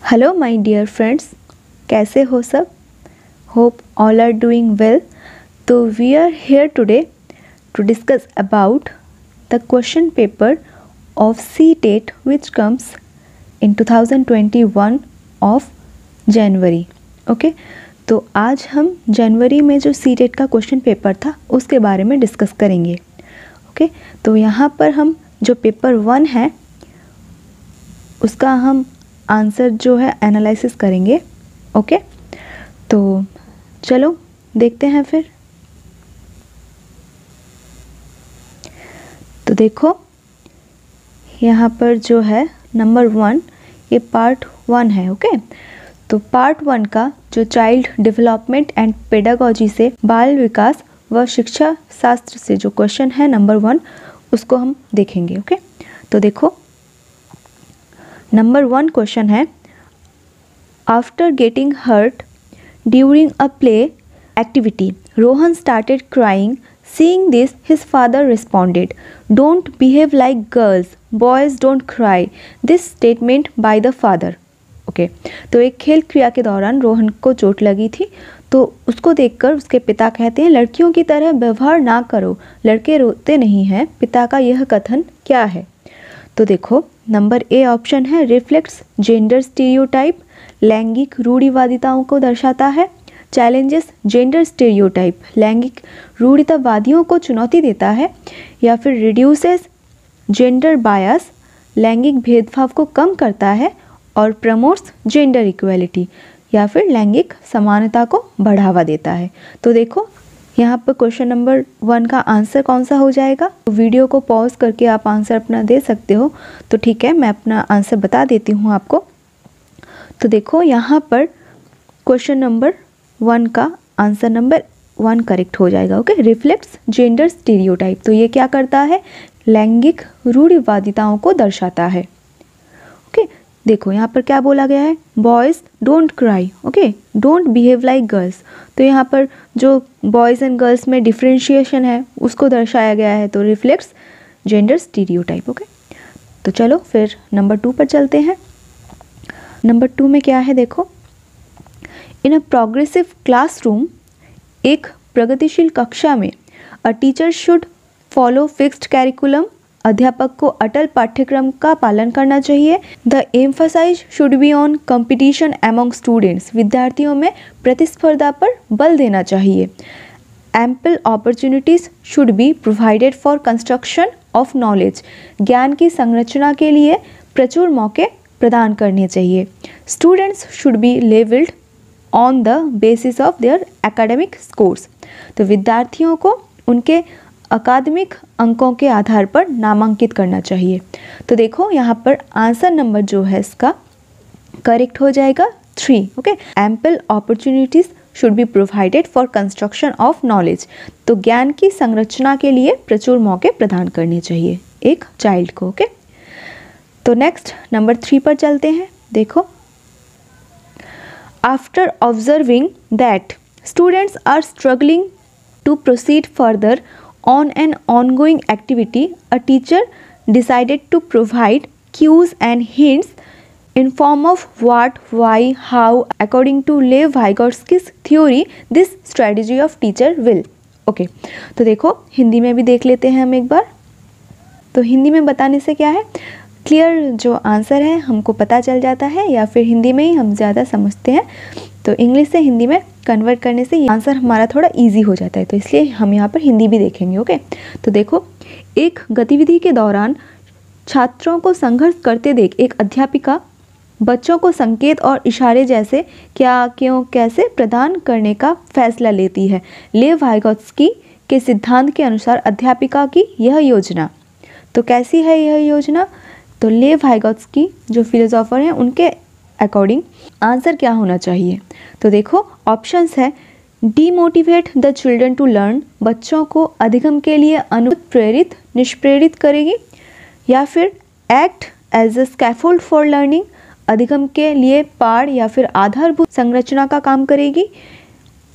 Hello my dear friends, कैसे हो सब? Hope all are doing well. तो we are here today to discuss about the question paper of CTET which comes in 2021 of January. Okay, तो आज हम जनवरी में जो CTET का क्वेश्चन पेपर था उसके बारे में डिस्कस करेंगे। ओके, तो यहाँ पर हम जो पेपर 1 है उसका हम आंसर जो है एनालिसिस करेंगे। ओके, तो चलो देखते हैं फिर। तो देखो यहाँ पर जो है नंबर 1 ये पार्ट 1 है। ओके, तो पार्ट 1 का जो चाइल्ड डेवलपमेंट एंड पेडागोजी से बाल विकास व शिक्षा शास्त्र से जो क्वेश्चन है नंबर 1 उसको हम देखेंगे। ओके, तो देखो नंबर 1 क्वेश्चन है, after getting hurt during a play activity Rohan started crying. Seeing this, his father responded, "Don't behave like girls. Boys don't cry." This statement by the father. Okay, तो एक खेल क्रिया के दौरान रोहन को चोट लगी थी, तो उसको देखकर उसके पिता कहते हैं, लड़कियों की तरह व्यवहार ना करो, लड़के रोते नहीं हैं। पिता का यह कथन क्या है? तो देखो नंबर ए ऑप्शन है, रिफ्लेक्ट्स जेंडर स्टीरियोटाइप, लैंगिक रूढ़िवादिताओं को दर्शाता है। चैलेंजेस जेंडर स्टीरियोटाइप, लैंगिक रूढ़ितावादियों को चुनौती देता है। या फिर रिड्यूसेस जेंडर बायस, लैंगिक भेदभाव को कम करता है। और प्रमोट्स जेंडर इक्वलिटी, या फिर लैंगिक समानता को बढ़ावा देता है। तो देखो यहाँ पर क्वेश्चन नंबर 1 का आंसर कौन सा हो जाएगा? तो वीडियो को पॉज करके आप आंसर अपना दे सकते हो। तो ठीक है, मैं अपना आंसर बता देती हूँ आपको। तो देखो यहाँ पर क्वेश्चन नंबर 1 का आंसर नंबर 1 करेक्ट हो जाएगा। ओके, रिफ्लेक्ट्स जेंडर स्टीरियोटाइप, तो ये क्या करता है? लैंगिक रूढ़िवादिताओं को दर्शाता है। ओके, देखो यहाँ पर क्या बोला गया है, boys don't cry, okay, don't behave like girls. तो यहाँ पर जो बॉयज़ एंड गर्ल्स में डिफ्रेंशिएशन है उसको दर्शाया गया है, तो रिफ्लेक्ट्स जेंडर स्टीरियोटाइप। ओके, तो चलो फिर नंबर 2 पर चलते हैं। नंबर 2 में क्या है देखो, इन अ प्रोग्रेसिव क्लासरूम, एक प्रगतिशील कक्षा में, a teacher should follow fixed curriculum, अध्यापक को अटल पाठ्यक्रम का पालन करना चाहिए। The emphasize should be on competition among students, विद्यार्थियों में प्रतिस्पर्धा पर बल देना चाहिए। Ample opportunities should be provided for construction of knowledge, ज्ञान की संरचना के लिए प्रचुर मौके प्रदान करने चाहिए। Students should be levelled on the basis of their academic scores, तो विद्यार्थियों को उनके अकादमिक अंकों के आधार पर नामांकित करना चाहिए। तो देखो यहाँ पर आंसर नंबर जो है इसका करेक्ट हो जाएगा 3। Okay, ample opportunities should be provided for construction of knowledge, तो ज्ञान की संरचना के लिए प्रचुर मौके प्रदान करने चाहिए एक चाइल्ड को। ओके, तो नेक्स्ट नंबर 3 पर चलते हैं। देखो, after observing that students are struggling to proceed further on an ongoing activity, a teacher decided to provide cues and hints in form of what, why, how. According to Lev Vygotsky's theory, this strategy of teacher will. Okay, तो देखो हिंदी में भी देख लेते हैं हम एक बार। तो हिंदी में बताने से क्या है, क्लियर जो आंसर है हमको पता चल जाता है, या फिर हिंदी में ही हम ज़्यादा समझते हैं, तो इंग्लिश से हिंदी में कन्वर्ट करने से ये आंसर हमारा थोड़ा इजी हो जाता है, तो इसलिए हम यहाँ पर हिंदी भी देखेंगे। ओके, तो देखो, एक गतिविधि के दौरान छात्रों को संघर्ष करते देख एक अध्यापिका बच्चों को संकेत और इशारे जैसे क्या, क्यों, कैसे प्रदान करने का फैसला लेती है। लेव वाइगोत्स्की के सिद्धांत के अनुसार अध्यापिका की यह योजना, तो कैसी है यह योजना? तो लेव वाइगोत्स्की जो फिलोसोफर हैं उनके अकॉर्डिंग आंसर क्या होना चाहिए? तो देखो ऑप्शंस है, demotivate the children to learn, बच्चों को अधिगम के लिए अनुप्रेरित निष्प्रेरित करेगी। या फिर act as a scaffold for learning, अधिगम के लिए पाड़ या फिर आधारभूत संरचना का काम करेगी।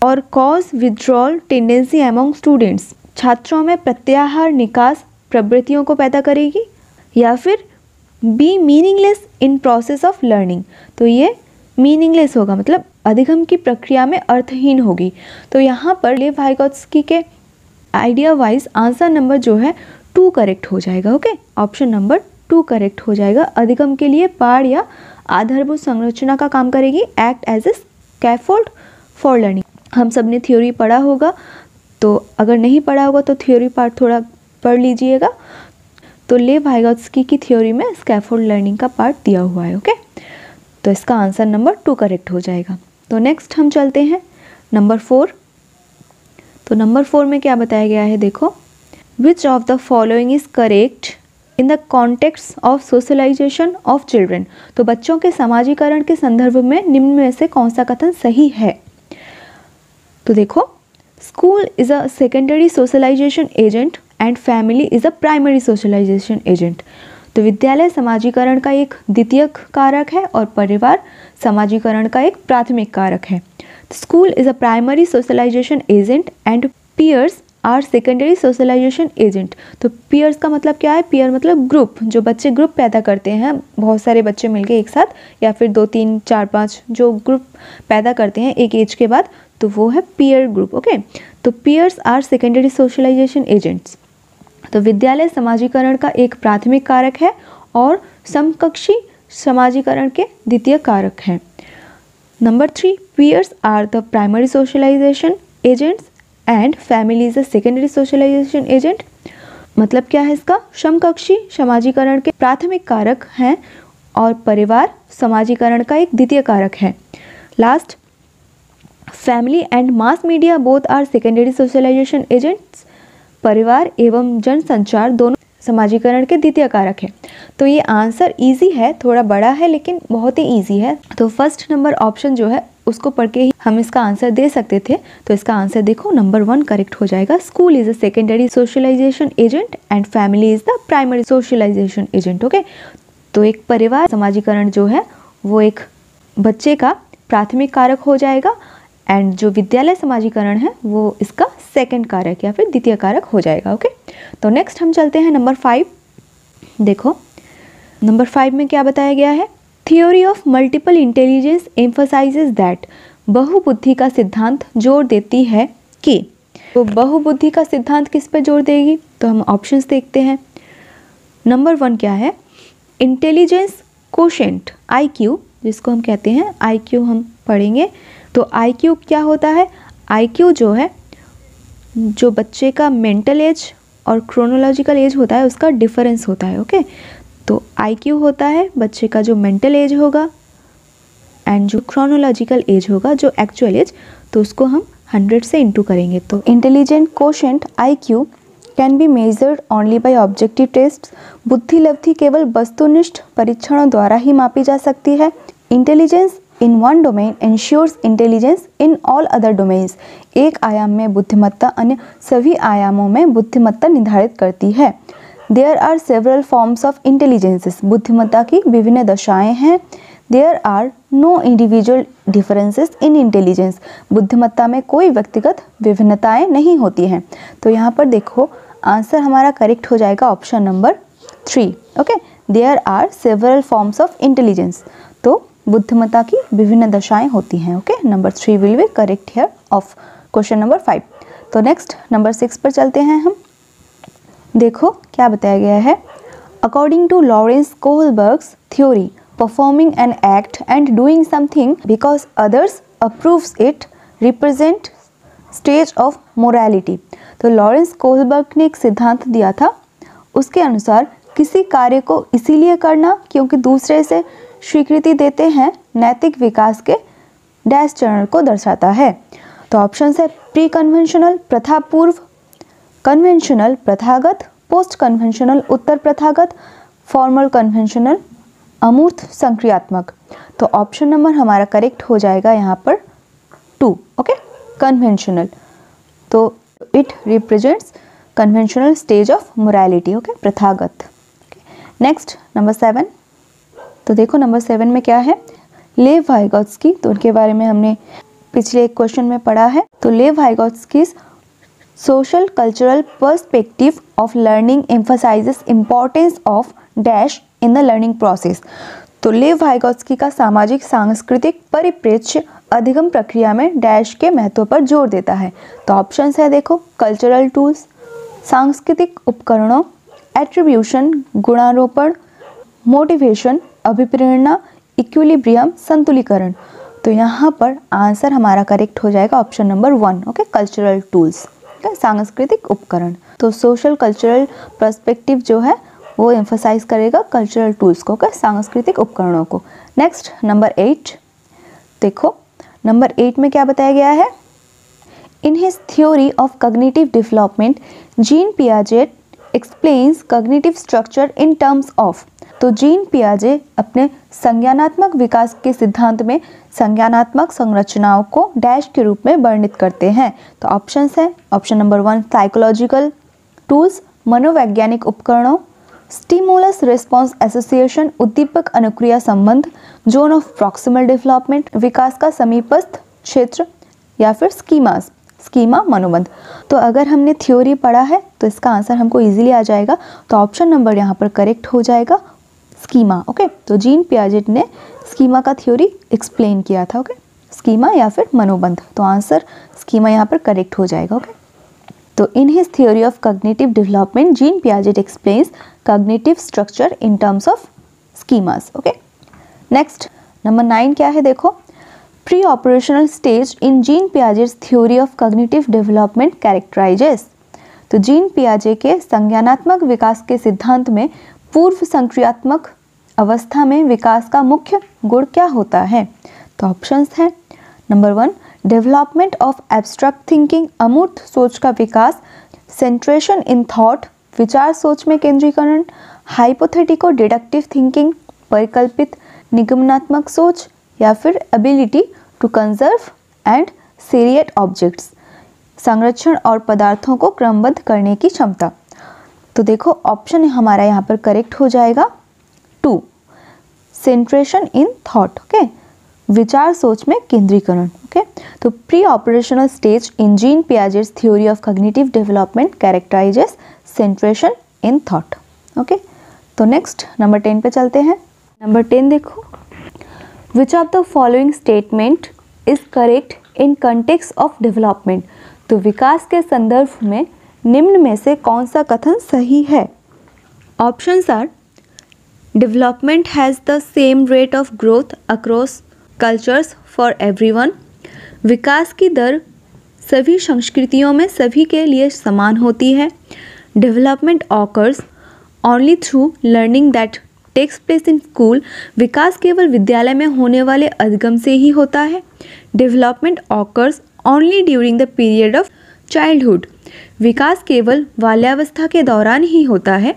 और cause withdrawal tendency among students, छात्रों में प्रत्याहार निकास प्रवृत्तियों को पैदा करेगी। या फिर be meaningless in process of learning, तो ये मीनिंगलेस होगा, मतलब अधिगम की प्रक्रिया में अर्थहीन होगी। तो यहाँ पर लेव वाइगोत्स्की के आइडिया वाइज आंसर नंबर जो है 2 करेक्ट हो जाएगा। ओके, ऑप्शन नंबर 2 करेक्ट हो जाएगा। अधिगम के लिए पाड़ या आधारभूत संरचना का काम करेगी, act as a scaffold for learning. हम सब ने थ्योरी पढ़ा होगा, तो अगर नहीं पढ़ा होगा तो थ्योरी पार्ट थोड़ा पढ़ लीजिएगा। तो लेव वाइगोत्स्की की थ्योरी में स्कैफोल्ड लर्निंग का पार्ट दिया हुआ है। ओके, तो इसका आंसर नंबर 2 करेक्ट हो जाएगा। तो नेक्स्ट हम चलते हैं नंबर 4। तो नंबर 4 में क्या बताया गया है, देखो, which of the following is correct in the context of socialisation of children. तो बच्चों के समाजीकरण के संदर्भ में निम्न में से कौन सा कथन सही है। तो देखो, school is a secondary socialisation agent and family is a primary socialisation agent. तो विद्यालय समाजीकरण का एक द्वितीयक कारक है और परिवार समाजीकरण का एक प्राथमिक कारक है। School is a primary socialisation agent and peers are secondary socialisation agent. तो पीयर्स का मतलब क्या है, पीयर मतलब ग्रुप, जो बच्चे ग्रुप पैदा करते हैं, बहुत सारे बच्चे मिलके एक साथ, या फिर 2 3 4 5 जो ग्रुप पैदा करते हैं एक एज के बाद, तो वो है पीयर ग्रुप। ओके, तो peers are secondary socialisation agents. तो विद्यालय समाजीकरण का एक प्राथमिक कारक है और समकक्षी समाजीकरण के द्वितीय कारक हैं। Number 3, peers are the primary socialisation agents and family is the secondary socialisation agent. मतलब क्या है इसका, समकक्षी समाजीकरण के प्राथमिक कारक हैं और परिवार समाजीकरण का एक द्वितीय कारक है। Last, family and mass media both are secondary socialisation agents. परिवार एवं जनसंचार दोनों समाजीकरण के द्वितीय कारक है। तो ये आंसर इजी है, थोड़ा बड़ा है लेकिन बहुत ही इजी है। तो फर्स्ट नंबर ऑप्शन जो है उसको पढ़ के ही हम इसका आंसर दे सकते थे। तो इसका आंसर देखो नंबर 1 करेक्ट हो जाएगा। School is a secondary socialisation agent and family is the primary socialisation agent. Okay, तो एक परिवार समाजीकरण जो है वो एक बच्चे का प्राथमिक कारक हो जाएगा एंड जो विद्यालय समाजीकरण है वो इसका सेकंड कारक या फिर द्वितीय कारक हो जाएगा। ओके, तो नेक्स्ट हम चलते हैं नंबर 5। देखो, नंबर 5 में क्या बताया गया है, theory of multiple intelligence emphasises that. बहुबुद्धि का सिद्धांत जोर देती है कि। तो बहुबुद्धि का सिद्धांत किस पे जोर देगी, तो हम ऑप्शंस देखते हैं। नंबर 1 क्या है, इंटेलिजेंस कोशेंट IQ, जिसको हम कहते हैं IQ हम पढ़ेंगे। तो IQ क्या होता है, IQ जो है जो बच्चे का मेंटल एज और क्रोनोलॉजिकल एज होता है उसका डिफरेंस होता है। ओके, तो IQ होता है बच्चे का जो मेंटल एज होगा एंड जो क्रोनोलॉजिकल एज होगा, जो एक्चुअल एज, तो उसको हम 100 से इंटू करेंगे। तो intelligent quotient IQ can be measured only by objective test. बुद्धि लब्धि केवल वस्तुनिष्ठ परीक्षणों द्वारा ही मापी जा सकती है। Intelligence in one domain ensures intelligence in all other domains. एक आयाम में बुद्धिमत्ता अन्य सभी आयामों में बुद्धिमत्ता निर्धारित करती है। There are several forms of intelligences. बुद्धिमत्ता की विभिन्न दशाएं हैं। There are no individual differences in intelligence. बुद्धिमत्ता में कोई व्यक्तिगत विभिन्नताएं नहीं होती हैं। तो यहाँ पर देखो आंसर हमारा करेक्ट हो जाएगा option number 3। Okay, there are several forms of intelligence. तो बुद्धिमत्ता की विभिन्न दशाएं होती हैं। Okay, number 3 will be correct here of question number 5। तो नेक्स्ट नंबर 6 पर चलते हैं हम। देखो क्या बताया गया है, according to Lawrence Kohlberg's theory, performing an act and doing something because others approves it represent stage of morality. तो लॉरेंस कोहलबर्ग ने एक सिद्धांत दिया था, उसके अनुसार किसी कार्य को इसीलिए करना क्योंकि दूसरे से स्वीकृति देते हैं नैतिक विकास के डैश चरण को दर्शाता है। तो ऑप्शन है प्री कन्वेंशनल प्रथा पूर्व, कन्वेंशनल प्रथागत, पोस्ट कन्वेंशनल उत्तर प्रथागत, फॉर्मल कन्वेंशनल अमूर्त संक्रियात्मक। तो ऑप्शन नंबर हमारा करेक्ट हो जाएगा यहाँ पर 2। ओके, कन्वेंशनल, तो it represents conventional stage of morality. Okay, प्रथागत। Next number 7। तो देखो नंबर 7 में क्या है, लेव वाइगोत्स्की। तो उनके बारे में हमने पिछले एक क्वेश्चन में पढ़ा है। तो लेव Vygotsky social cultural perspective of learning emphasises importance of dash in the learning process. तो लेव वाइगोत्स्की का सामाजिक सांस्कृतिक परिप्रेक्ष्य अधिगम प्रक्रिया में डैश के महत्व पर जोर देता है। तो ऑप्शंस है देखो, कल्चरल टूल्स, सांस्कृतिक उपकरणों, एट्रीब्यूशन गुणारोपण, मोटिवेशन अभिप्रेरणा, इक्विलिब्रियम संतुलीकरण। तो यहाँ पर आंसर हमारा करेक्ट हो जाएगा option number 1, okay, cultural tools, सांस्कृतिक उपकरण। तो सोशल कल्चरल पर्सपेक्टिव जो है वो एम्फसाइज करेगा कल्चरल टूल्स को, सांस्कृतिक उपकरणों को। नेक्स्ट नंबर 8 देखो, नंबर 8 में क्या बताया गया है, in his theory of cognitive development gene Piaget explains cognitive structure in terms of. तो जीन पियाजे अपने संज्ञानात्मक विकास के सिद्धांत में संज्ञानात्मक संरचनाओं को डैश के रूप में वर्णित करते हैं। तो ऑप्शंस है, ऑप्शन नंबर 1 साइकोलॉजिकल टूल्स, मनोवैज्ञानिक उपकरणों, स्टिमुलस रिस्पॉन्स एसोसिएशन उद्दीपक अनुक्रिया संबंध, जोन ऑफ प्रॉक्सिमल डेवलपमेंट विकास का समीपस्थ क्षेत्र, या फिर स्कीमास, स्कीमा मनोबंध। तो अगर हमने थ्योरी पढ़ा है तो इसका आंसर हमको इजीली आ जाएगा। तो ऑप्शन नंबर यहाँ पर करेक्ट हो जाएगा स्कीमा, ओके। तो जीन पियाजेट ने स्कीमा का थ्योरी एक्सप्लेन किया था, ओके, स्कीमा या फिर मनोबंध। तो आंसर स्कीमा यहाँ पर करेक्ट हो जाएगा, ओके। तो in his theory of cognitive development gene Piaget explains cognitive structure in terms of schemas, okay. Next number 9 क्या है देखो, pre operational stage in gene Piaget's theory of cognitive development कैरेक्टराइजेस। तो gene पियाजे के संज्ञानात्मक विकास के सिद्धांत में पूर्व संक्रियात्मक अवस्था में विकास का मुख्य गुण क्या होता है। तो ऑप्शंस हैं, number 1 development of abstract thinking अमूर्त सोच का विकास, सेंट्रेशन इन थॉट विचार सोच में केंद्रीकरण, हाइपोथेटिको डिडक्टिव थिंकिंग परिकल्पित निगमनात्मक सोच, या फिर ability to conserve and seriate objects संरक्षण और पदार्थों को क्रमबद्ध करने की क्षमता। तो देखो ऑप्शन हमारा यहाँ पर करेक्ट हो जाएगा 2 सेंट्रेशन इन थॉट, ओके, विचार सोच में केंद्रीकरण, ओके। तो pre operational stage in gene Piaget's theory of cognitive development कैरेक्टराइजेस सेंट्रेशन in thought, okay. तो नेक्स्ट नंबर 10 पे चलते हैं। नंबर 10 देखो, which of the following statement is correct in context of development. तो विकास के संदर्भ में निम्न में से कौन सा कथन सही है। Options are, development has the same rate of growth across cultures for everyone. विकास की दर सभी संस्कृतियों में सभी के लिए समान होती है। Development occurs only through learning that takes place in school. विकास केवल विद्यालय में होने वाले अधिगम से ही होता है। Development occurs only during the period of childhood. विकास केवल बाल्यावस्था के दौरान ही होता है।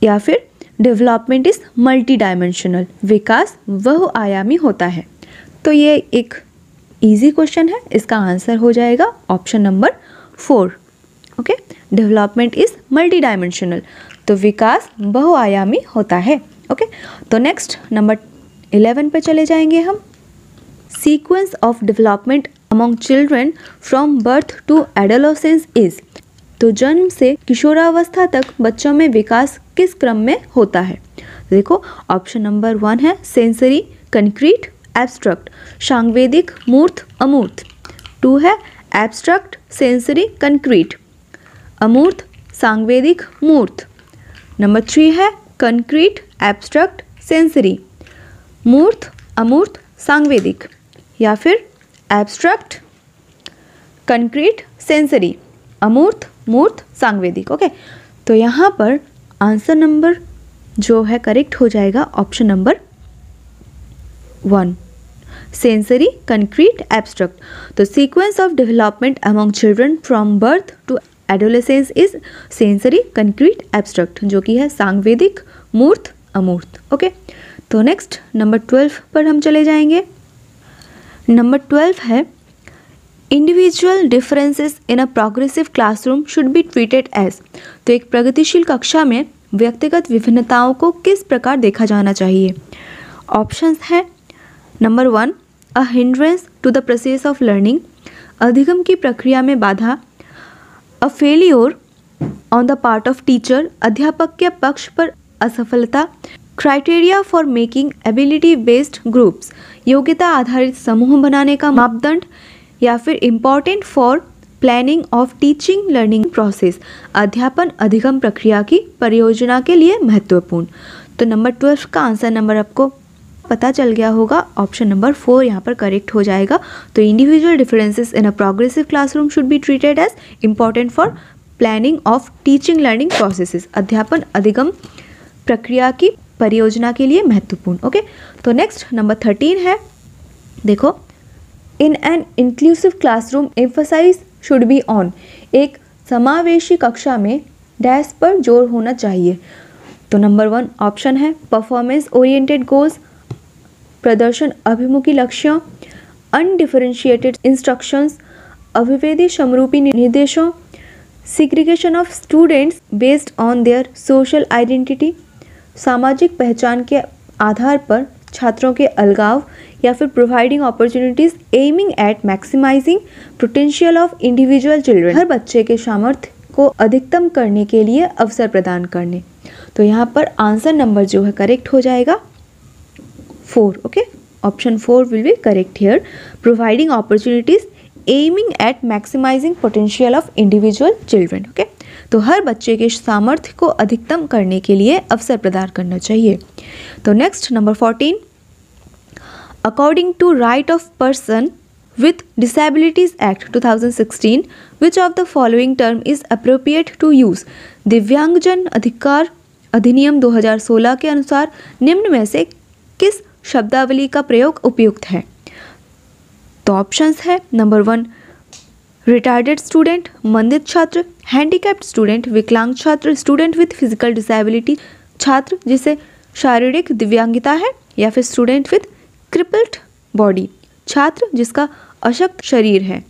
या फिर डेवलपमेंट इज मल्टी डायमेंशनल। विकास बहुआयामी होता है। तो ये एक इजी क्वेश्चन है, इसका आंसर हो जाएगा option number 4, okay. Development is multi dimensional, तो विकास बहुआयामी होता है, ओके। तो नेक्स्ट नंबर 11 पे चले जाएंगे हम। Sequence of development among children from birth to adolescence is. तो जन्म से किशोरावस्था तक बच्चों में विकास किस क्रम में होता है। देखो ऑप्शन नंबर 1 है सेंसरी कंक्रीट एब्स्ट्रैक्ट, सांवेदिक मूर्त अमूर्त। 2 है एब्स्ट्रैक्ट सेंसरी कंक्रीट, अमूर्त सांवेदिक मूर्त। नंबर 3 है कंक्रीट एब्स्ट्रैक्ट सेंसरी, मूर्त अमूर्त सांवेदिक, या फिर एब्स्ट्रैक्ट कंक्रीट सेंसरी, अमूर्त मूर्त सांवेदिक, ओके। तो यहाँ पर आंसर नंबर जो है करेक्ट हो जाएगा option number 1, sensory concrete abstract. तो sequence of development among children from birth to adolescence is sensory concrete abstract, जो कि है सांवेदिक मूर्त अमूर्त, ओके। तो नेक्स्ट नंबर 12 पर हम चले जाएंगे। नंबर 12 है individual differences in a progressive classroom should be treated as. तो एक प्रगतिशील कक्षा में व्यक्तिगत विभिन्नताओं को किस प्रकार देखा जाना चाहिए। ऑप्शंस हैं, number 1 a hindrance to the process of learning, अधिगम की प्रक्रिया में बाधा। A failure on the part of teacher, अध्यापक के पक्ष पर असफलता। Criteria for making ability based groups, योग्यता आधारित समूह बनाने का मापदंड, या फिर important for planning of teaching learning process, अध्यापन अधिगम प्रक्रिया की परियोजना के लिए महत्वपूर्ण। तो नंबर 12 का आंसर नंबर आपको पता चल गया होगा, ऑप्शन नंबर 4 यहाँ पर करेक्ट हो जाएगा। तो individual differences in a progressive classroom should be treated as important for planning of teaching learning processes, अध्यापन अधिगम प्रक्रिया की परियोजना के लिए महत्वपूर्ण। ओके, तो नेक्स्ट नंबर 13 है, देखो, in an inclusive classroom emphasize should be on, एक समावेशी कक्षा में डैश पर जोर होना चाहिए। तो नंबर 1 ऑप्शन है परफॉर्मेंस ओरिएंटेड गोल्स, प्रदर्शन अभिमुखी लक्ष्यों, अनडिफरेंशिएटेड इंस्ट्रक्शंस, अभिवेदी समरूपी निर्देशों, segregation of students based on their social identity, सामाजिक पहचान के आधार पर छात्रों के अलगाव, या फिर providing opportunities aiming at maximising potential of individual children, हर बच्चे के सामर्थ्य को अधिकतम करने के लिए अवसर प्रदान करने। तो यहाँ पर आंसर नंबर जो है करेक्ट हो जाएगा 4। Okay, option 4 will be correct here, providing opportunities aiming at maximising potential of individual children. Okay, तो हर बच्चे के सामर्थ्य को अधिकतम करने के लिए अवसर प्रदान करना चाहिए। तो next number 14, according to right of person with disabilities act 2016 which of the following term is appropriate to use, दिव्यांगजन अधिकार अधिनियम 2016 के अनुसार निम्न में से किस शब्दावली का प्रयोग उपयुक्त है। तो ऑप्शंस है नंबर 1 रिटार्डेड स्टूडेंट, मंदित छात्र, हैंडीकैप्ड स्टूडेंट, विकलांग छात्र, स्टूडेंट विथ फिजिकल डिसेबिलिटी, छात्र जिसे शारीरिक दिव्यांगता है, या फिर स्टूडेंट विथ क्रिपल्ड बॉडी, छात्र जिसका अशक्त शरीर है।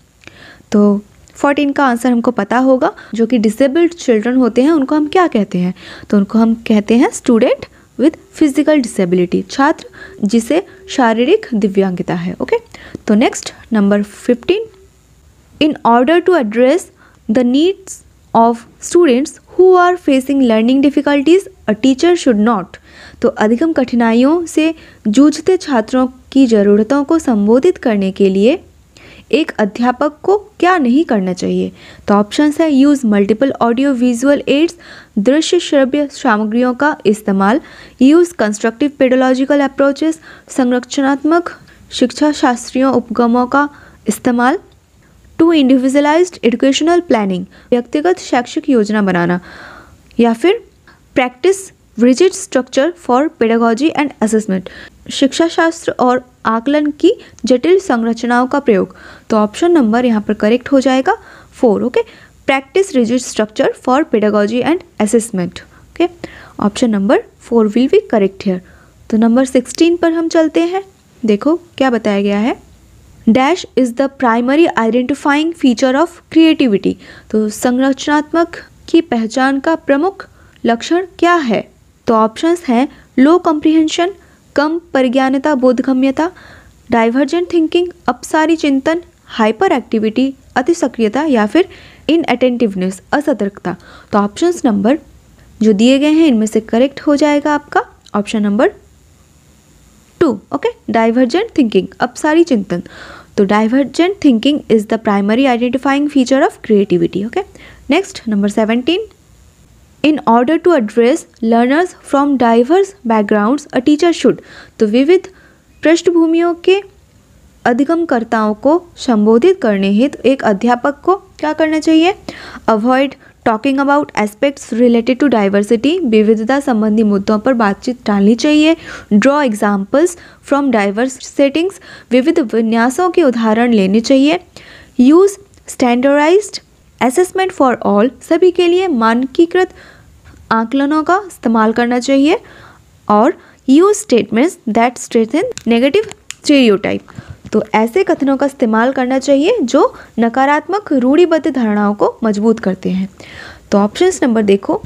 तो 14 का आंसर हमको पता होगा, जो कि डिसेबल्ड चिल्ड्रन होते हैं उनको हम क्या कहते हैं, तो उनको हम कहते हैं स्टूडेंट विथ फिजिकल डिसेबिलिटी, छात्र जिसे शारीरिक दिव्यांगता है। ओके, तो next number 15, in order to address the needs of students who are facing learning difficulties, a teacher should not, तो अधिगम कठिनाइयों से जूझते छात्रों की ज़रूरतों को संबोधित करने के लिए एक अध्यापक को क्या नहीं करना चाहिए। तो ऑप्शंस है use multiple audio visual aids, दृश्य श्रव्य सामग्रियों का इस्तेमाल, यूज़ कंस्ट्रक्टिव पेडोलॉजिकल अप्रोचेस, संरचनात्मक शिक्षा शास्त्रीय उपगमों का इस्तेमाल, टू इंडिविजुअलाइज्ड एजुकेशनल प्लानिंग, व्यक्तिगत शैक्षिक योजना बनाना, या फिर practice rigid structure for pedagogy and assessment, शिक्षा शास्त्र और आकलन की जटिल संरचनाओं का प्रयोग। तो ऑप्शन नंबर यहाँ पर करेक्ट हो जाएगा 4। Okay, practice rigid structure for pedagogy and assessment. Okay, option number 4 will be correct here. तो नंबर 16 पर हम चलते हैं, देखो क्या बताया गया है, dash is the primary identifying feature of creativity, तो संरचनात्मक की पहचान का प्रमुख लक्षण क्या है। तो ऑप्शंस हैं लो कॉम्प्रिहेंशन, कम परिज्ञानता बोधगम्यता, डाइवर्जेंट थिंकिंग, अपसारी चिंतन, हाइपर एक्टिविटी अति सक्रियता, या फिर इनअटेंटिवनेस असतर्कता। तो ऑप्शंस नंबर जो दिए गए हैं इनमें से करेक्ट हो जाएगा आपका option number 2। Okay, divergent thinking अपसारी चिंतन, तो divergent thinking is the primary identifying feature of creativity. Okay, next number 17, in order to address learners from diverse backgrounds a teacher should, तो विविध पृष्ठभूमियों के अधिगमकर्ताओं को संबोधित करने हेतु एक अध्यापक को क्या करना चाहिए, avoid talking about aspects related to diversity, विविधता संबंधी मुद्दों पर बातचीत टालनी चाहिए, draw examples from diverse settings, विविध विन्यासों के उदाहरण लेने चाहिए, use standardised assessment for all, सभी के लिए मानकीकृत आकलनों का इस्तेमाल करना चाहिए, और use statements that strengthen negative stereotype, तो ऐसे कथनों का इस्तेमाल करना चाहिए जो नकारात्मक रूढ़िबद्ध धारणाओं को मजबूत करते हैं। तो ऑप्शंस नंबर देखो,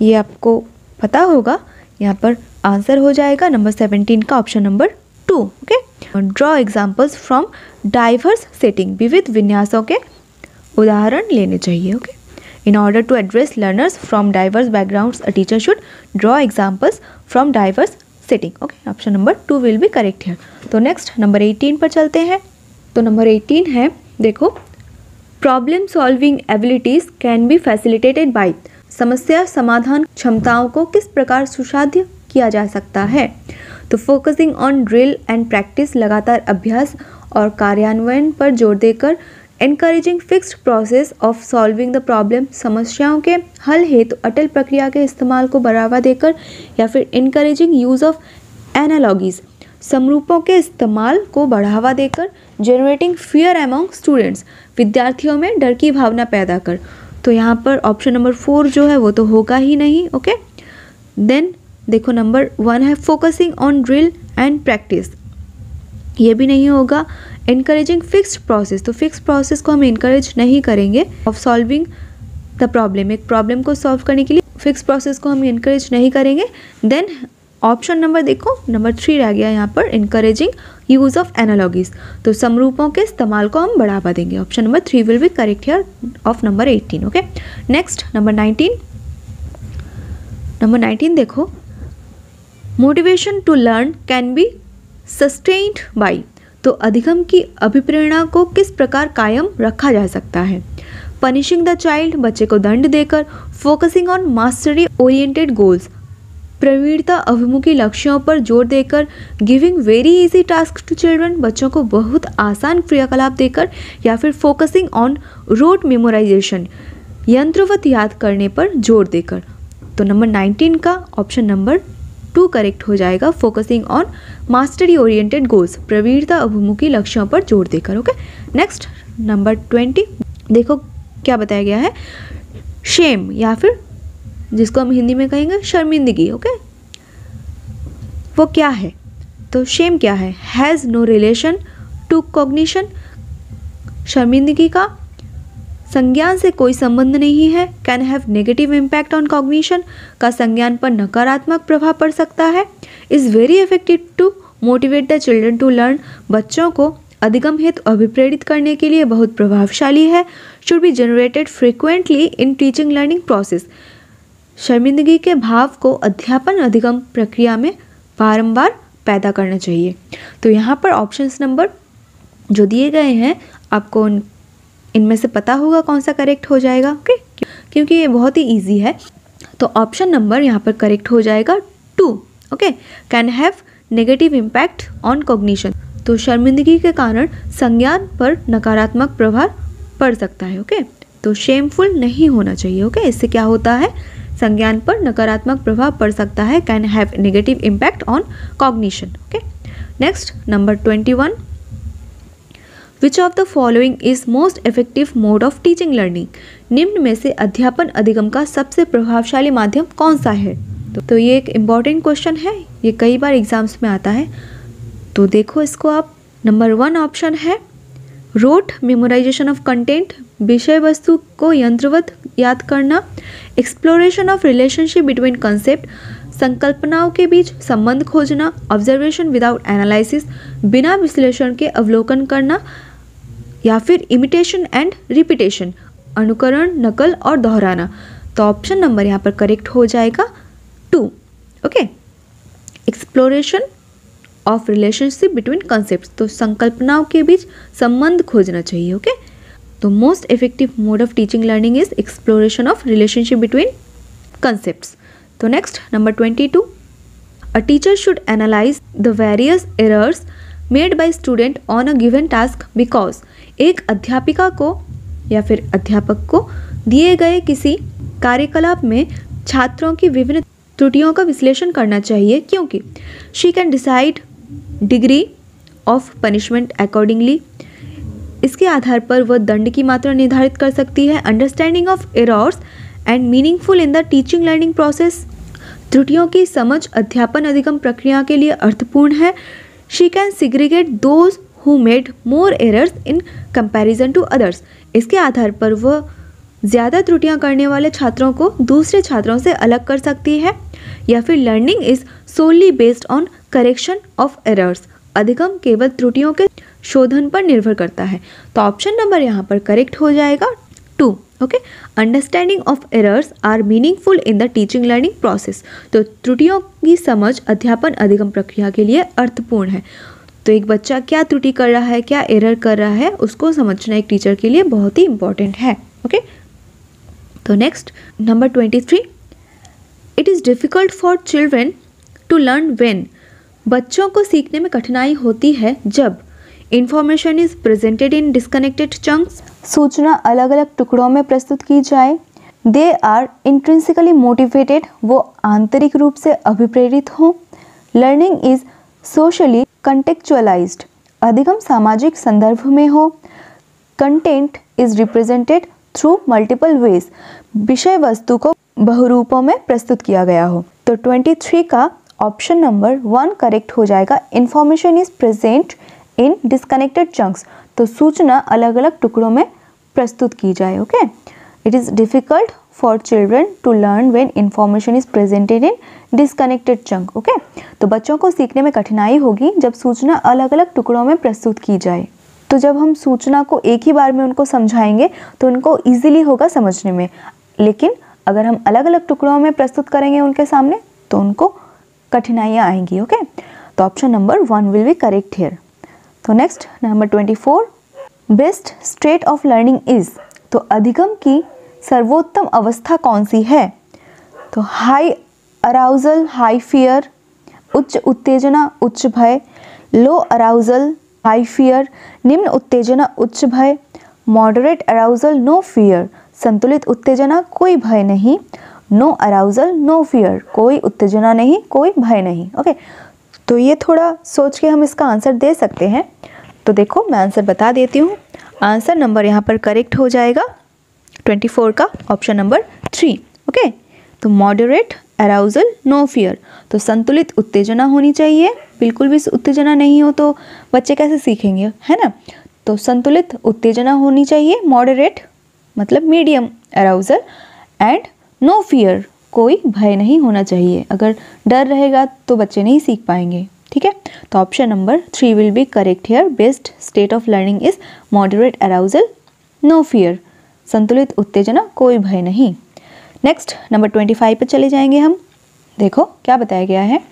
ये आपको पता होगा, यहाँ पर आंसर हो जाएगा नंबर 17 का option number 2। Okay, draw examples from diverse setting, विविध विन्यासों के उदाहरण लेने चाहिए। Okay, In order to address learners from diverse backgrounds, a teacher should draw examples from diverse setting. Okay, option number 2 will be correct here. तो next number 18 पर चलते हैं. तो number 18 है, देखो, problem solving abilities can be facilitated bye, समस्या समाधान क्षमताओं को किस प्रकार सुसाध्य किया जा सकता है. तो focusing on drill and practice, लगातार अभ्यास और कार्यान्वयन पर जोर देकर. Encouraging fixed process of solving the problem, समस्याओं के हल हेतु अटल प्रक्रिया के इस्तेमाल को बढ़ावा देकर. या फिर इनकरेजिंग यूज ऑफ एनालॉगीज, समरूपों के इस्तेमाल को बढ़ावा देकर. जनरेटिंग फियर अमॉन्ग स्टूडेंट्स, विद्यार्थियों में डर की भावना पैदा कर. तो यहाँ पर ऑप्शन नंबर 4 जो है वो तो होगा ही नहीं. ओके, देन देखो नंबर 1 है focusing on drill and practice, ये भी नहीं होगा. इनकरेजिंग फिक्स्ड प्रोसेस, तो फिक्स प्रोसेस को हम इनकरेज नहीं करेंगे. ऑफ सॉल्विंग द प्रॉब्लम, एक प्रॉब्लम को सॉल्व करने के लिए फिक्स प्रोसेस को हम इनकरेज नहीं करेंगे. देन ऑप्शन नंबर देखो नंबर 3 रह गया यहाँ पर, इनकरेजिंग यूज ऑफ एनालॉगीज, तो समरूपों के इस्तेमाल को हम बढ़ावा देंगे. Option number 3 will be correct here of number 18. Okay, next number 19. Number 19 देखो, motivation to learn can be sustained by, तो अधिगम की अभिप्रेरणा को किस प्रकार कायम रखा जा सकता है. पनिशिंग द चाइल्ड, बच्चे को दंड देकर. Focusing on mastery oriented goals, प्रवीणता अभिमुखी लक्ष्यों पर जोर देकर. Giving very easy task to children, बच्चों को बहुत आसान क्रियाकलाप देकर. या फिर फोकसिंग ऑन रोट मेमोराइजेशन, यंत्रवत याद करने पर जोर देकर. तो नंबर 19 का ऑप्शन नंबर 2 करेक्ट हो जाएगा. Focusing on mastery oriented goals, प्रवीणता अभिमुखी लक्ष्यों पर जोर देकर. ओके, नेक्स्ट नंबर 20 देखो क्या बताया गया है. शेम, या फिर जिसको हम हिंदी में कहेंगे शर्मिंदगी. ओके, वो क्या है. तो शेम क्या है. Has no relation to cognition, शर्मिंदगी का संज्ञान से कोई संबंध नहीं है. Can have negative impact on cognition, का संज्ञान पर नकारात्मक प्रभाव पड़ सकता है. Is very effective to motivate the children to learn, बच्चों को अधिगम हेतु अभिप्रेरित करने के लिए बहुत प्रभावशाली है. Should be generated frequently in teaching learning process, शर्मिंदगी के भाव को अध्यापन अधिगम प्रक्रिया में बारंबार पैदा करना चाहिए. तो यहाँ पर ऑप्शंस नंबर जो दिए गए हैं आपको इनमें से पता होगा कौन सा करेक्ट हो जाएगा. ओके, क्योंकि ये बहुत ही इजी है. तो ऑप्शन नंबर यहाँ पर करेक्ट हो जाएगा 2. Okay, can have negative impact on cognition, तो शर्मिंदगी के कारण संज्ञान पर नकारात्मक प्रभाव पड़ सकता है. ओके, तो शेमफुल नहीं होना चाहिए. ओके, इससे क्या होता है, संज्ञान पर नकारात्मक प्रभाव पड़ सकता है. Can have negative impact on cognition. Okay, next number 21. Which of the following is most effective mode of teaching learning, निम्न में से अध्यापन अधिगम का सबसे प्रभावशाली माध्यम कौन सा है. तो ये एक इम्पॉर्टेंट क्वेश्चन है, ये कई बार एग्जाम्स में आता है. तो देखो इसको आप, नंबर 1 ऑप्शन है रोट मेमोराइजेशन ऑफ कंटेंट, विषय वस्तु को यंत्रवत याद करना. Exploration of relationship between concept, संकल्पनाओं के बीच संबंध खोजना. ऑब्जर्वेशन विदाउट एनालिसिस, बिना विश्लेषण के अवलोकन करना. या फिर इमिटेशन एंड रिपीटेशन, अनुकरण, नकल और दोहराना. तो ऑप्शन नंबर यहाँ पर करेक्ट हो जाएगा 2. Okay, exploration of relationship between concept, तो संकल्पनाओं के बीच संबंध खोजना चाहिए. ओके, तो most effective mode of teaching learning is exploration of relationship between concepts. तो next number 22. A teacher should analyse the various errors made by student on a given task because, एक अध्यापिका को या फिर अध्यापक को दिए गए किसी कार्यकलाप में छात्रों की विभिन्न त्रुटियों का विश्लेषण करना चाहिए, क्योंकि she can decide degree of punishment accordingly, इसके आधार पर वह दंड की मात्रा निर्धारित कर सकती है. Understanding of errors and meaningful in the teaching learning process, त्रुटियों की समझ अध्यापन अधिगम प्रक्रिया के लिए अर्थपूर्ण है. She can segregate those who made more errors in comparison to others, इसके आधार पर वह ज़्यादा त्रुटियां करने वाले छात्रों को दूसरे छात्रों से अलग कर सकती है. या फिर learning is solely based on correction of errors, अधिगम केवल त्रुटियों के शोधन पर निर्भर करता है. तो ऑप्शन नंबर यहाँ पर करेक्ट हो जाएगा 2. Okay. Understanding of errors are meaningful in the teaching learning process. तो त्रुटियों की समझ अध्यापन अधिगम प्रक्रिया के लिए अर्थपूर्ण है। तो एक बच्चा क्या त्रुटि कर रहा है, क्या एरर कर रहा है, उसको समझना एक टीचर के लिए बहुत ही इंपॉर्टेंट है। ओके। तो next number 23, it is difficult for children to learn when. बच्चों को सीखने में कठिनाई होती है जब information is presented in disconnected chunks, सूचना अलग अलग टुकड़ों में प्रस्तुत की जाए। दे आर इंट्रिंसिकली मोटिवेटेड, वो आंतरिक रूप से अभिप्रेरित हों। लर्निंग इज सोशली कंटेक्चुअलाइज्ड, अधिगम सामाजिक संदर्भ में हो। Content is represented through multiple ways, विषय वस्तु को बहुरूपों में प्रस्तुत किया गया हो। तो 23 का ऑप्शन नंबर 1 करेक्ट हो जाएगा। Information is present in disconnected chunks, तो सूचना अलग अलग टुकड़ों में प्रस्तुत की जाए। Okay. It is difficult for children to learn when information is presented in disconnected chunk. Okay. तो बच्चों को सीखने में कठिनाई होगी जब सूचना अलग अलग टुकड़ों में प्रस्तुत की जाए। तो जब हम सूचना को एक ही बार में उनको समझाएंगे तो उनको ईजिली होगा समझने में, लेकिन अगर हम अलग अलग टुकड़ों में प्रस्तुत करेंगे उनके सामने तो उनको कठिनाइयाँ आएंगी। ओके। तो option number 1 will be correct here. तो next number 24, best state of learning is. तो अधिगम की सर्वोत्तम अवस्था कौन सी है? तो हाई अराउजल हाई फियर, उच्च उत्तेजना उच्च भय, लो अराउजल हाई फियर, निम्न उत्तेजना उच्च भय, मॉडरेट अराउजल नो फियर, संतुलित उत्तेजना कोई भय नहीं, नो अराउजल नो फियर, कोई उत्तेजना नहीं कोई भय नहीं। ओके। तो ये थोड़ा सोच के हम इसका आंसर दे सकते हैं। तो देखो मैं आंसर बता देती हूँ। आंसर नंबर यहाँ पर करेक्ट हो जाएगा 24 का ऑप्शन नंबर 3। ओके। तो मॉडरेट अराउजल नो फियर, तो संतुलित उत्तेजना होनी चाहिए। बिल्कुल भी उत्तेजना नहीं हो तो बच्चे कैसे सीखेंगे, है ना। तो संतुलित उत्तेजना होनी चाहिए, मॉडरेट मतलब medium arousal, and no fear, कोई भय नहीं होना चाहिए। अगर डर रहेगा तो बच्चे नहीं सीख पाएंगे। ठीक है। तो option number 3 will be correct here. Best state of learning is moderate arousal no fear, संतुलित उत्तेजना कोई भय नहीं। नेक्स्ट नंबर 25 पे चले जाएंगे हम। देखो क्या बताया गया है।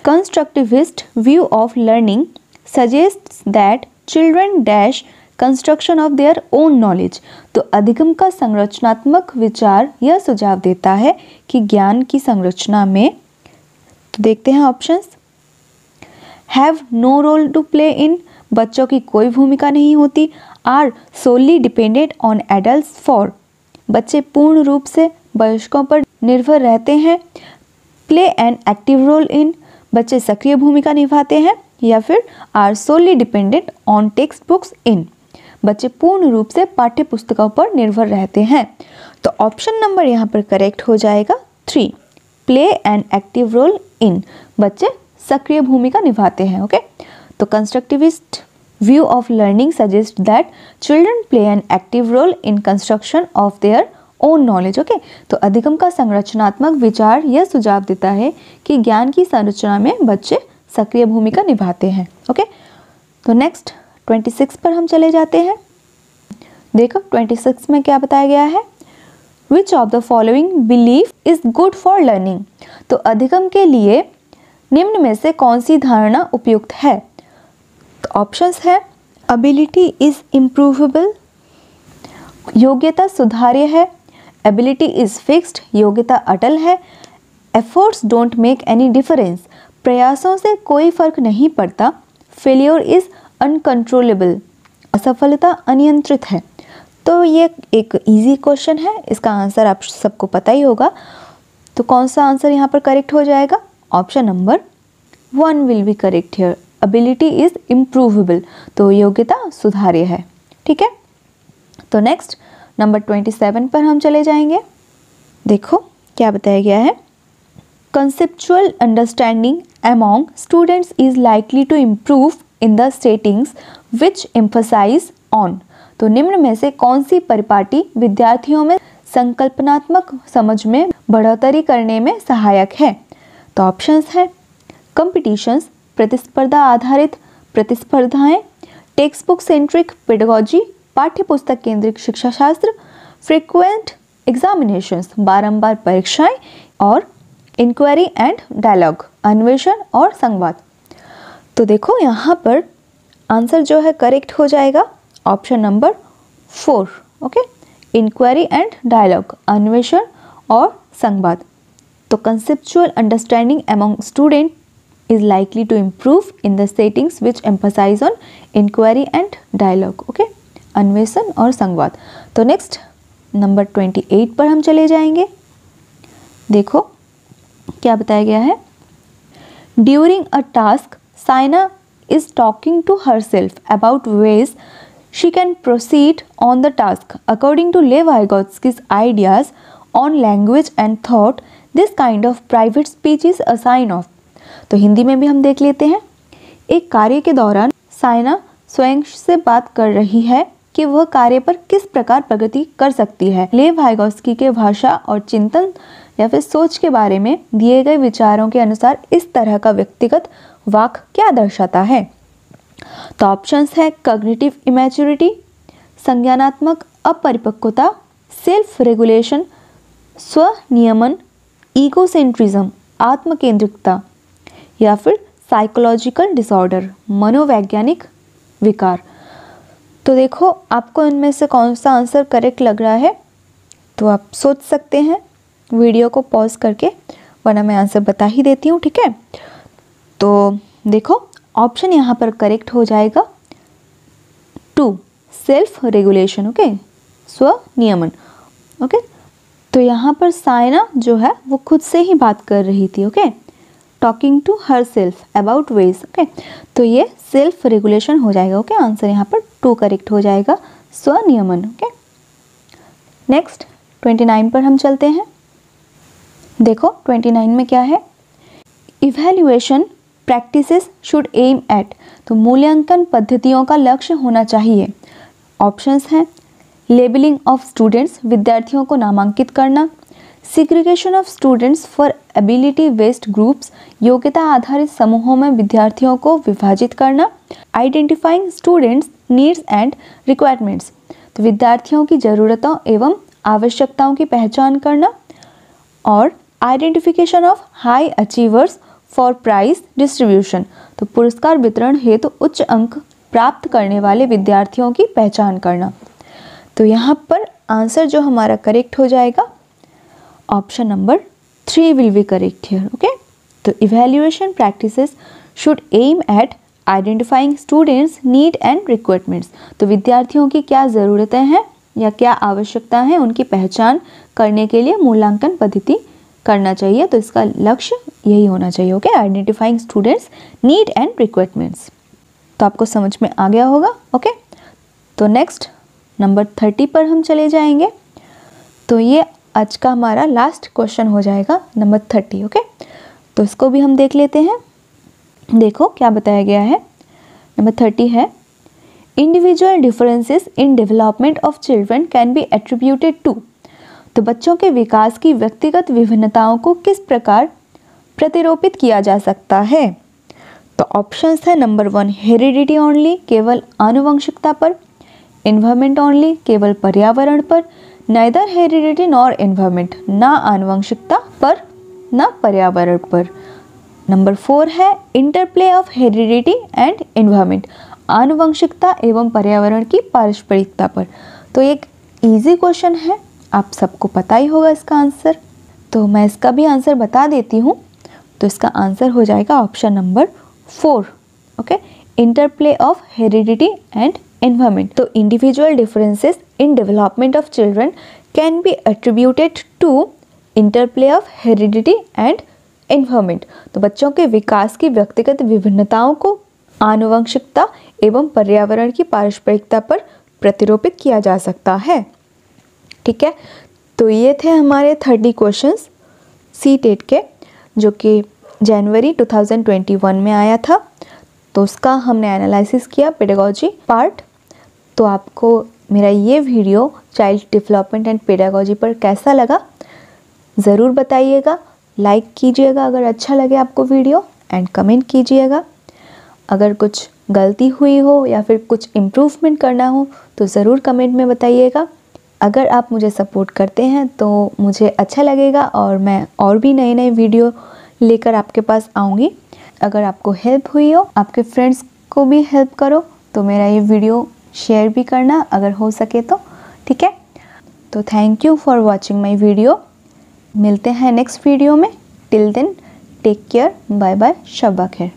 Constructivist view of learning suggests that children dash construction of their own knowledge. तो अधिगम का संरचनात्मक विचार यह सुझाव देता है कि ज्ञान की संरचना में, तो देखते हैं options. Have no role to play in, बच्चों की कोई भूमिका नहीं होती। Are solely dependent on adults for, बच्चे पूर्ण रूप से वयस्कों पर निर्भर रहते हैं। Play an active role in, बच्चे सक्रिय भूमिका निभाते हैं। या फिर are solely dependent on textbooks in, बच्चे पूर्ण रूप से पाठ्य पुस्तकों पर निर्भर रहते हैं। तो ऑप्शन नंबर यहाँ पर करेक्ट हो जाएगा 3, play an active role in, बच्चे सक्रिय भूमिका निभाते हैं। ओके। तो constructivist view of learning suggest that children play an active role in construction of their own knowledge. Okay. तो अधिगम का संरचनात्मक विचार यह सुझाव देता है कि ज्ञान की संरचना में बच्चे सक्रिय भूमिका निभाते हैं। ओके। तो नेक्स्ट 26 पर हम चले जाते हैं। देखो 26 में क्या बताया गया है। विच of the following belief is good for learning. तो अधिगम के लिए निम्न में से कौन सी धारणा उपयुक्त है? तो ऑप्शंस है एबिलिटी इज इम्प्रूवेबल, योग्यता सुधार्य है। एबिलिटी इज फिक्स्ड, योग्यता अटल है। Efforts don't make any difference, प्रयासों से कोई फर्क नहीं पड़ता। फेलियर इज अनकंट्रोलेबल, असफलता अनियंत्रित है। तो ये एक इजी क्वेश्चन है, इसका आंसर आप सबको पता ही होगा। तो कौन सा आंसर यहाँ पर करेक्ट हो जाएगा? Option number 1 will be correct here. Ability is improvable, तो योग्यता सुधार्य है। ठीक है। तो नेक्स्ट नंबर 27 पर हम चले जाएंगे। देखो क्या बताया गया है। Conceptual understanding among students is likely to improve in the settings which emphasize on। तो निम्न में से कौन सी परिपाटी विद्यार्थियों में संकल्पनात्मक समझ में बढ़ोतरी करने में सहायक है? तो ऑप्शंस है कंपटीशंस, प्रतिस्पर्धा आधारित प्रतिस्पर्धाएं, टेक्स्ट बुक सेंट्रिक पेडागोजी, पाठ्य पुस्तक केंद्रित शिक्षा शास्त्र, फ्रीक्वेंट एग्जामिनेशंस, बारंबार परीक्षाएं, और इंक्वायरी एंड डायलॉग, अन्वेषण और संवाद। तो देखो यहाँ पर आंसर जो है करेक्ट हो जाएगा option number 4। Okay, inquiry and dialogue, अन्वेषण और संवाद। तो conceptual understanding among student is likely to improve in the settings which emphasize on inquiry and dialogue. Okay, अन्वेषण और संवाद। तो नेक्स्ट नंबर 28 पर हम चले जाएंगे। देखो क्या बताया गया है। During a task Saina is talking to herself about ways she can proceed on the task. According to Lev Vygotsky's ideas on language and thought, this kind of private speech is a sign of। तो हिंदी में भी हम देख लेते हैं। एक कार्य के दौरान साइना स्वयं से बात कर रही है कि वह कार्य पर किस प्रकार प्रगति कर सकती है। लेव वाइगोत्स्की के भाषा और चिंतन या फिर सोच के बारे में दिए गए विचारों के अनुसार इस तरह का व्यक्तिगत वाक्य क्या दर्शाता है। तो ऑप्शंस है कॉग्निटिव इमैच्योरिटी, संज्ञानात्मक अपरिपक्वता, सेल्फ रेगुलेशन, स्वनियमन, ईगोसेंट्रिज्म, आत्मकेंद्रिकता, या फिर साइकोलॉजिकल डिसऑर्डर, मनोवैज्ञानिक विकार। तो देखो आपको इनमें से कौन सा आंसर करेक्ट लग रहा है, तो आप सोच सकते हैं वीडियो को पॉज करके, वरना मैं आंसर बता ही देती हूँ। ठीक है, तो देखो ऑप्शन यहाँ पर करेक्ट हो जाएगा 2, सेल्फ रेगुलेशन। ओके, स्वनियमन। ओके, तो यहाँ पर साइना जो है वो खुद से ही बात कर रही थी। Okay, talking to herself about ways. Okay, तो ये सेल्फ रेगुलेशन हो जाएगा। ओके, आंसर यहाँ पर 2 करेक्ट हो जाएगा, स्वनियमन। ओके, नेक्स्ट 29 पर हम चलते हैं। देखो 29 में क्या है। Evaluation practices should aim at, तो मूल्यांकन पद्धतियों का लक्ष्य होना चाहिए। ऑप्शंस हैं लेबलिंग ऑफ स्टूडेंट्स, विद्यार्थियों को नामांकित करना, segregation of students for ability based groups, योग्यता आधारित समूहों में विद्यार्थियों को विभाजित करना, identifying students needs and requirements, तो विद्यार्थियों की ज़रूरतों एवं आवश्यकताओं की पहचान करना, और identification of high achievers for prize distribution, तो पुरस्कार वितरण हेतु उच्च अंक प्राप्त करने वाले विद्यार्थियों की पहचान करना। तो यहाँ पर आंसर जो हमारा करेक्ट हो जाएगा option number 3 will be correct here. Okay, तो evaluation practices should aim at identifying students need and requirements, तो विद्यार्थियों की क्या ज़रूरतें हैं या क्या आवश्यकता है उनकी पहचान करने के लिए मूल्यांकन पद्धति करना चाहिए। तो इसका लक्ष्य यही होना चाहिए। Okay, identifying students need and requirements. तो आपको समझ में आ गया होगा। ओके, तो नेक्स्ट नंबर 30 पर हम चले जाएंगे। तो ये आज का हमारा लास्ट क्वेश्चन हो जाएगा, नंबर 30। ओके, तो इसको भी हम देख लेते हैं। देखो क्या बताया गया है। नंबर 30 है individual differences in development of children can be attributed to, तो बच्चों के विकास की व्यक्तिगत विभिन्नताओं को किस प्रकार प्रतिरोपित किया जा सकता है। तो ऑप्शंस है नंबर 1 हेरिडिटी ओनली, केवल आनुवंशिकता पर, एनवायरमेंट ओनली, केवल पर्यावरण पर, नाइदर हेरिडिटी नॉर एनवायरमेंट, ना आनुवंशिकता पर ना पर्यावरण पर। नंबर 4 है interplay of heredity and environment, आनुवंशिकता एवं पर्यावरण की पारस्परिकता पर। तो एक इजी क्वेश्चन है, आप सबको पता ही होगा इसका आंसर, तो मैं इसका भी आंसर बता देती हूँ। तो इसका आंसर हो जाएगा option number 4। Okay, interplay of heredity and environment. तो individual differences in development of children can be attributed to interplay of heredity and environment, तो बच्चों के विकास की व्यक्तिगत विभिन्नताओं को आनुवंशिकता एवं पर्यावरण की पारस्परिकता पर प्रतिरोपित किया जा सकता है। ठीक है, तो ये थे हमारे 30 क्वेश्चंस सीटेट के, जो कि जनवरी 2021 में आया था। तो उसका हमने एनालिसिस किया पेडागोजी पार्ट। तो आपको मेरा ये video child development and pedagogy पर कैसा लगा ज़रूर बताइएगा, लाइक कीजिएगा अगर अच्छा लगे आपको वीडियो, एंड कमेंट कीजिएगा। अगर कुछ गलती हुई हो या फिर कुछ इम्प्रूवमेंट करना हो तो ज़रूर कमेंट में बताइएगा। अगर आप मुझे सपोर्ट करते हैं तो मुझे अच्छा लगेगा और मैं और भी नए नए वीडियो लेकर आपके पास आऊँगी। अगर आपको हेल्प हुई हो, आपके फ्रेंड्स को भी हेल्प करो, तो मेरा ये वीडियो शेयर भी करना अगर हो सके तो, ठीक है। तो thank you for watching my video. मिलते हैं नेक्स्ट वीडियो में। Till then take care, bye bye, शब्बा खैर।